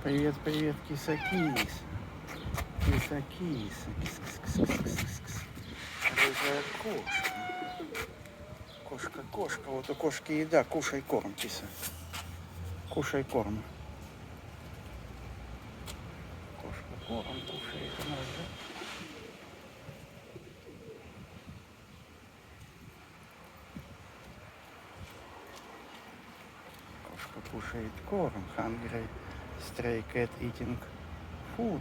Привет, привет, киса-кис. Киса-кис. Кис-кис-кис-кис-кис-кис. Рыжая кошка. Кошка. Вот у кошки еда. Кушай корм, киса. Кушай корм. Кошка корм кушает у нас, да? Кошка кушает корм. Hungry stray cat eating food.